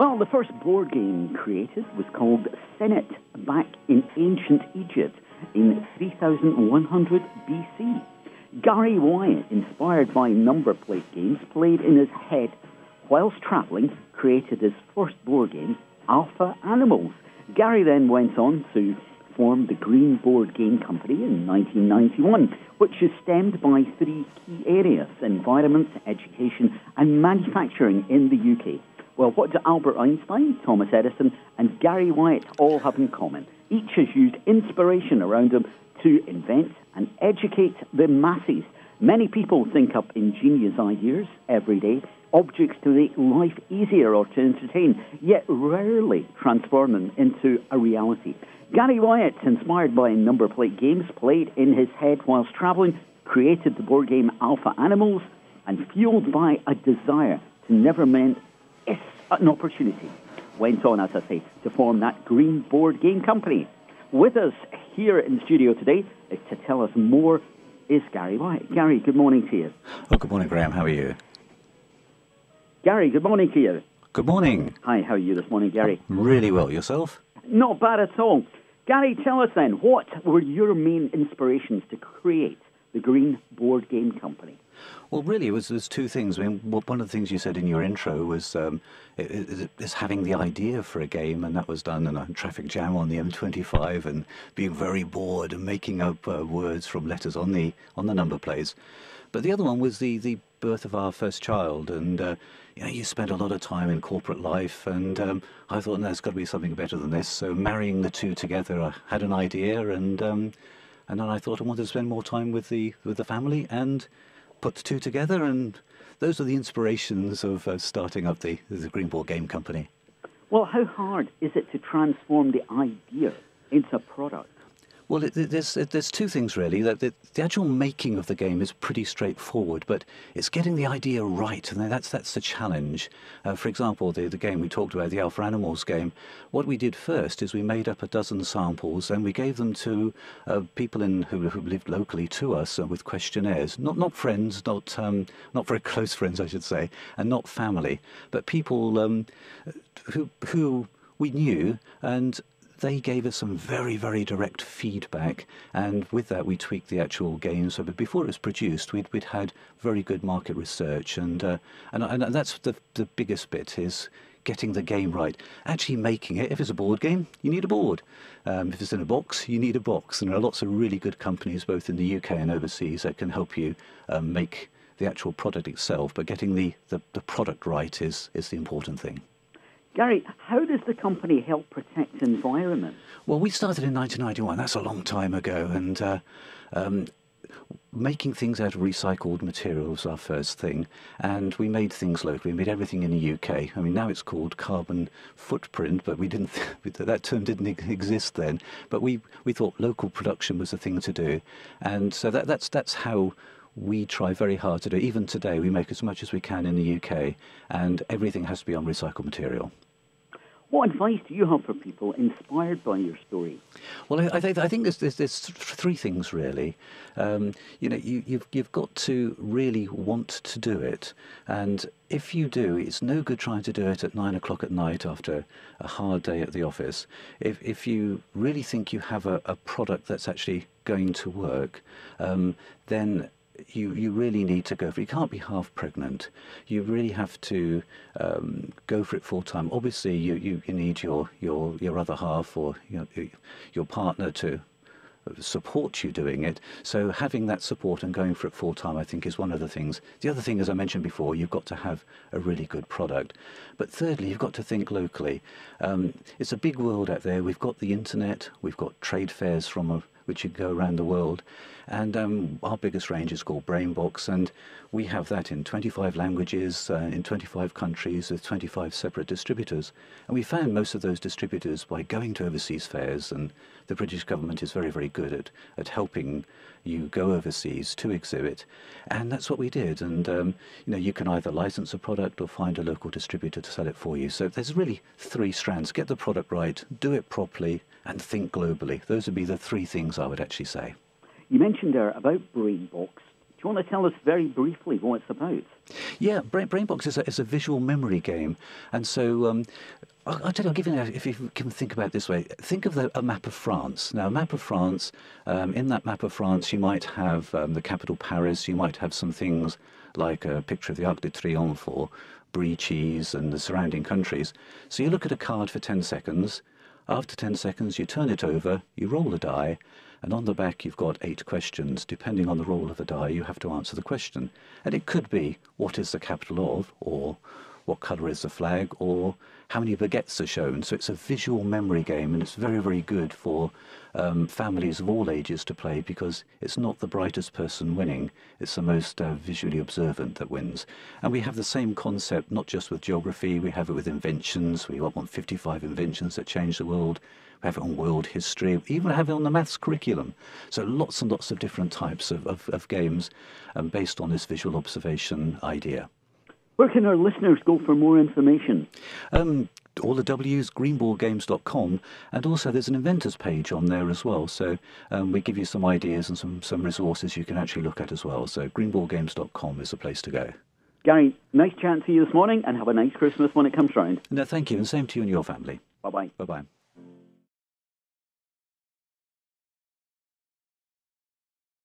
Well, the first board game created was called Senet back in ancient Egypt in 3100 BC. Gary Wyatt, inspired by number plate games played in his head whilst travelling, created his first board game, Alpha Animals. Gary then went on to form the Green Board Game Company in 1991, which is stemmed by three key areas: environment, education and manufacturing in the UK. Well, what do Albert Einstein, Thomas Edison and Gary Wyatt all have in common? Each has used inspiration around them to invent and educate the masses. Many people think up ingenious ideas every day, objects to make life easier or to entertain, yet rarely transform them into a reality. Gary Wyatt, inspired by number plate games played in his head whilst travelling, created the board game Alpha Animals, and fueled by a desire to never miss an opportunity, went on, as I say, to form that Green Board Game Company. With us here in the studio today to tell us more is Gary Wyatt. Gary, good morning to you. Oh, good morning, Graham. How are you? Gary, good morning to you. Good morning. Hi, how are you this morning, Gary? Really well. Yourself? Not bad at all. Gary, tell us then, what were your main inspirations to create the Green Board Game Company? Well, really, there's two things. I mean, one of the things you said in your intro was is having the idea for a game, and that was done in a traffic jam on the M25 and being very bored and making up words from letters on the number plates. But the other one was the birth of our first child, and you spend a lot of time in corporate life, and I thought, no, there's got to be something better than this. So marrying the two together, I had an idea, and then I thought I wanted to spend more time with the family and put the two together, and those are the inspirations of starting up the Green Board Game Company. Well, how hard is it to transform the idea into a product? Well, there's two things really. That the actual making of the game is pretty straightforward, but it's getting the idea right, and that's the challenge. For example, the game we talked about, the Alpha Animals game, what we did first is we made up a dozen samples and we gave them to people who lived locally to us with questionnaires. Not friends, not very close friends, I should say, and not family, but people who we knew, and they gave us some very, very direct feedback, and with that we tweaked the actual game. So, but before it was produced, we'd had very good market research, and that's the biggest bit, is getting the game right. Actually making it. If it's a board game, you need a board. If it's in a box, you need a box. And there are lots of really good companies, both in the UK and overseas, that can help you make the actual product itself. But getting the product right is the important thing. Gary, how does the company help protect the environment? Well, we started in 1991. That's a long time ago, and making things out of recycled materials was our first thing. And we made things locally. We made everything in the UK. I mean, now it's called carbon footprint, but we didn't. That term didn't exist then. But we thought local production was the thing to do, and so that's how we try very hard to do. Even today, we make as much as we can in the UK, and everything has to be on recycled material. What advice do you have for people inspired by your story? Well, I think there's three things really. You've got to really want to do it, and if you do, it's no good trying to do it at 9 o'clock at night after a hard day at the office. If you really think you have a product that's actually going to work, then you really need to go for it. You can't be half pregnant. You really have to go for it full time. Obviously, you need your other half or your partner to support you doing it. So having that support and going for it full time, I think, is one of the things. The other thing, as I mentioned before, you've got to have a really good product. But thirdly, you've got to think locally. It's a big world out there. We've got the internet. We've got trade fairs which you go around the world. And our biggest range is called BrainBox, and we have that in 25 languages, in 25 countries, with 25 separate distributors. And we found most of those distributors by going to overseas fairs, and the British government is very, very good at helping you go overseas to exhibit. And that's what we did. And you can either license a product or find a local distributor to sell it for you. So there's really three strands. Get the product right, do it properly, and think globally. Those would be the three things I would actually say. You mentioned there about BrainBox you want to tell us very briefly what it's about? Yeah, BrainBox is a visual memory game, and so I'll tell you, I'll give you, if you can think about it this way, think of a map of France. Now, a map of France, in that map of France, you might have the capital Paris, you might have some things like a picture of the Arc de Triomphe or Brie cheese and the surrounding countries. So you look at a card for 10 seconds. After 10 seconds, you turn it over, you roll a die, and on the back you've got 8 questions. Depending on the roll of the die, you have to answer the question. And it could be, what is the capital of, or what colour is the flag, or how many baguettes are shown. So it's a visual memory game, and it's very, very good for families of all ages to play, because it's not the brightest person winning, it's the most visually observant that wins. And we have the same concept, not just with geography, we have it with inventions. We want 55 inventions that change the world. We have it on world history, we even have it on the maths curriculum. So lots and lots of different types of games based on this visual observation idea. Where can our listeners go for more information? All the W's, greenballgames.com, and also there's an inventors page on there as well. So we give you some ideas and some resources you can actually look at as well. So greenballgames.com is the place to go. Gary, nice chatting to you this morning, and have a nice Christmas when it comes round. No, thank you, and same to you and your family. Bye-bye. Bye-bye.